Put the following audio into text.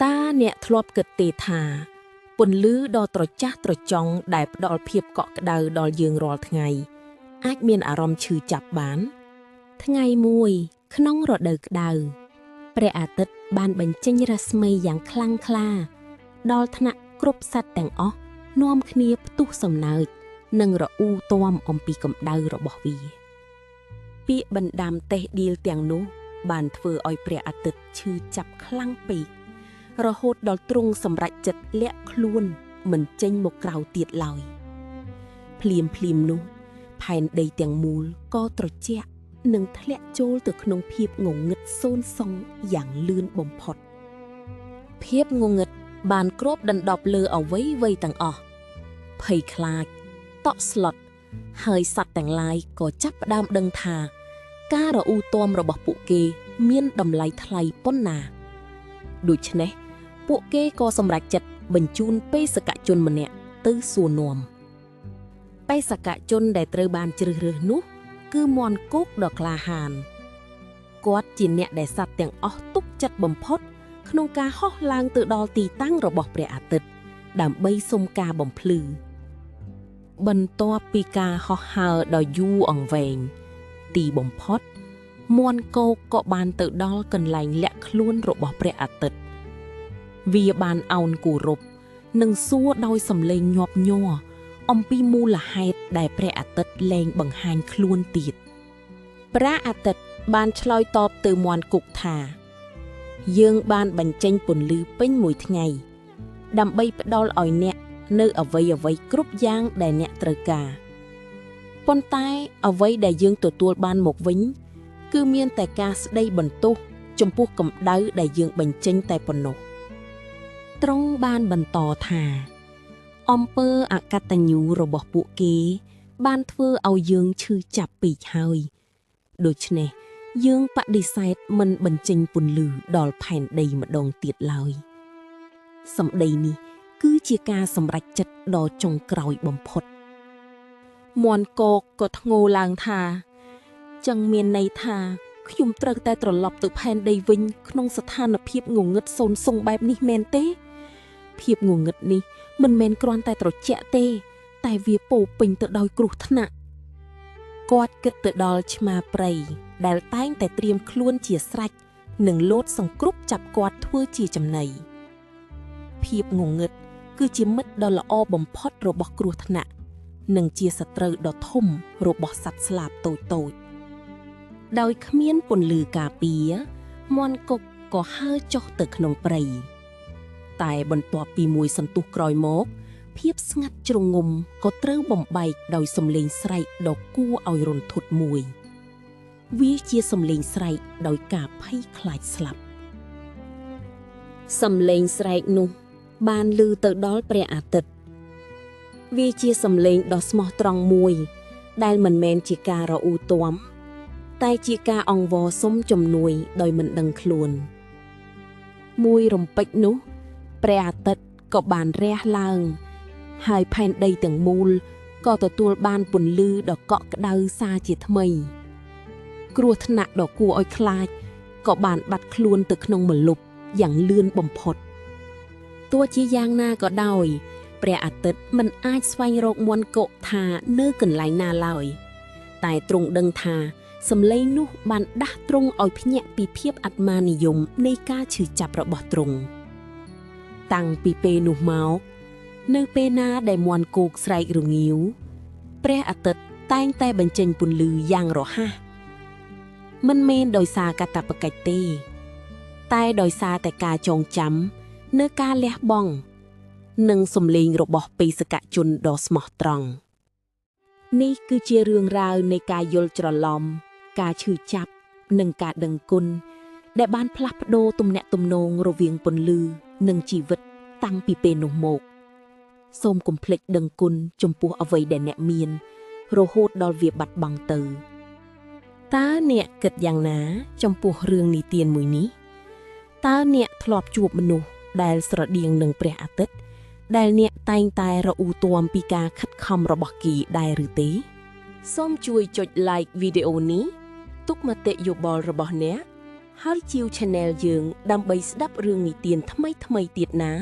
តាអ្នកធ្លាប់គិតទេថាពន្លឺដ៏ត្រចះត្រចង់ដែលផ្ដល់ភាពកក់ក្ដៅដល់យើងរាល់ថ្ងៃអាចមានអារម្មណ៍ឈឺចាប់បានថ្ងៃមួយក្នុងរដូវក្ដៅព្រះអាទិត្យបានបញ្ចេញរស្មីយ៉ាងខ្លាំងក្លាដល់ថ្នាក់គ្រប់សត្វទាំងអស់នាំគ្នាផ្ទុះសំណើចនិងរអ៊ូទាំអំពីកម្ដៅរបស់វាពាក្យបណ្ដាំតេះឌីលទាំងនោះបានធ្វើឲ្យព្រះអាទិត្យឈឺចាប់ខ្លាំងពេករហូតដល់ទ្រង់សម្រេចចិត្តលាក់ខ្លួនមិនចេញមកក្រៅទៀតឡើយភ្លាមនោះផែនដីទាំងមូលក៏ត្រជាក់និងធ្លាក់ចូលទៅក្នុងភាពងងឹតសូន្យសងយ៉ាងលឿនបំផុតភាពងងឹតបានគ្របដណ្ដប់លើអ្វីទាំងអស់ភ័យខ្លាចតក់ស្លុតហើយសត្វទាំងឡាយក៏ចាប់ផ្ដើមដឹងថាការរអ៊ូទាំរបស់ពួកគេមានតម្លៃថ្លៃប៉ុណ្ណាដូច្នេះពួកគេក៏សម្រេចចិត្តបញ្ជូនបេសកជនម្នាក់ទៅសួរនាំបេសកជនដែលត្រូវបានជ្រើសរើសនោះគឺមាន់គោកដ៏ក្លាហានគាត់ជាអ្នកដែលសត្វទាំងអស់ទុកចិត្តបំផុតក្នុងការហោះឡើងទៅដល់ទីតាំងរបស់ព្រះអាទិត្យដើម្បីសុំការបំភ្លឺបន្ទាប់ពីការហោះហើរដ៏យូរអង្វែងទីបំផុតមាន់គោកក៏បានទៅដល់កន្លែងលាក់ខ្លួនរបស់ព្រះអាទិត្យវាបានអោនគោរពនិងសួរដោយសំឡេងញាប់ញ័រអំពីមូលហេតុដែលព្រះអាទិត្យលែងបង្ហាញខ្លួនទៀតព្រះអាទិត្យបានឆ្លើយតបទៅមាន់គុកថាយើងបានបញ្ចេញពន្លឺពេញមួយថ្ងៃដើម្បីផ្ដល់ឲ្យអ្នកនៅអ្វីគ្រប់យ៉ាងដែលអ្នកត្រូវការប៉ុន្តែអ្វីដែលយើងទទួលបានមកវិញគឺមានតែការស្ដីបន្ទោសចំពោះកម្ដៅដែលយើងបញ្ចេញតែប៉ុណ្ណោះទ្រង់បានបន្តថាអំពើអកតញ្ញូរបស់ពួកគេបានធ្វើឲ្យយើងឈឺចាប់ពេកហើយដូច្នេះយើងបដិសេធមិនបញ្ចេញពន្លឺដល់ផែនដីម្ដងទៀតឡើយសម្ដីនេះគឺជាការសម្រេចចិត្តដ៏ចុងក្រោយបំផុតមាន់គោកក៏ធ្ងោឡើងថាចឹងមានន័យថាខ្ញុំត្រូវតែត្រឡប់ទៅផែនដីវិញក្នុងស្ថានភាពងងឹតសូន្យសងបែបនេះមែនទេភាពងងឹតនេះមិនមែនគ្រាន់តែត្រជាក់ទេតែវាពោពេញទៅដោយគ្រោះថ្នាក់គាត់គិតទៅដល់ឆ្មាព្រៃដែលតែងតែត្រៀមខ្លួនជាស្រេចនិងលោតសង្គ្រប់ចាប់គាត់ធ្វើជាចំណីភាពងងឹតគឺជាមិត្តដ៏ល្អបំផុតរបស់គ្រោះថ្នាក់និងជាសត្រូវដ៏ធំរបស់សត្វស្លាបតូចដោយគ្មានពន្លឺការពារមាន់គកក៏ហើរចុះទៅក្នុងព្រៃតែបន្ទាប់ពីមួយសន្ទុះក្រោយមកភាពស្ងាត់ជ្រងំក៏ត្រូវបំបែកដោយសំឡេងស្រែកដ៏គួរឲ្យរន្ធត់មួយវាជាសំឡេងស្រែកដោយការភ័យខ្លាចស្លាប់សំឡេងស្រែកនោះបានឮទៅដល់ព្រះអាទិត្យវាជាសំឡេងដ៏ស្មោះត្រង់មួយដែលមិនមែនជាការរអ៊ូទាំតែជាការអង្វរសុំជំនួយដោយមិនដឹងខ្លួនមួយរំពេចនោះព្រះអាទិត្យក៏បានរះឡើងហើយផែនដីទាំងមូលក៏ទទួលបានពន្លឺដ៏កក់ក្ដៅសាជាថ្មីគ្រោះថ្នាក់ដ៏គួរឲ្យខ្លាចក៏បានបាត់ខ្លួនទៅក្នុងម្លប់យ៉ាងលឿនបំផុតទោះជាយ៉ាងណាក៏ដោយព្រះអាទិត្យមិនអាចស្វែងរកមាន់គកថានៅកន្លែងណាឡើយតែទ្រង់ដឹងថាសំឡេងនោះបានដាស់ទ្រង់ឲ្យភ្ញាក់ពីភាពអាត្មានិយមនៃការឈឺចាប់របស់ទ្រង់តាំងពីពេលនោះមកនៅពេលណាដែលមាន់គោកស្រែករងាវព្រះអាទិត្យតែងតែបញ្ចេញពន្លឺយ៉ាងរហ័សមិនមែនដោយសារកាតព្វកិច្ចទេតែដោយសារតែការចងចាំនៅការលះបង់និងសំឡេងរបស់បេសកជនដ៏ស្មោះត្រង់នេះគឺជារឿងរ៉ាវនៃការយល់ច្រឡំការឈឺចាប់និងការដឹងគុណដែលបានផ្លាស់ប្ដូរទំនាក់ទំនងរវាងពន្លឺនិងជីវិតតាំងពីពេលនោះមកសូមកុំភ្លេចដឹងគុណចំពោះអ្វីដែលអ្នកមានរហូតដល់វាបាត់បង់ទៅតើអ្នកគិតយ៉ាងណាចំពោះរឿងនិទានមួយនេះតើអ្នកធ្លាប់ជួបមនុស្សដែលស្រដៀងនឹងព្រះអាទិត្យដែលអ្នកតែងតែរអ៊ូទាំពីការខិតខំរបស់គេដែរឬទេសូមជួយចុច like វីដេអូនេះទុកមតិយោបល់របស់អ្នក ហើយជាវ Channel យើងដើម្បីស្ដាប់រឿងនិទានថ្មីៗទៀតណា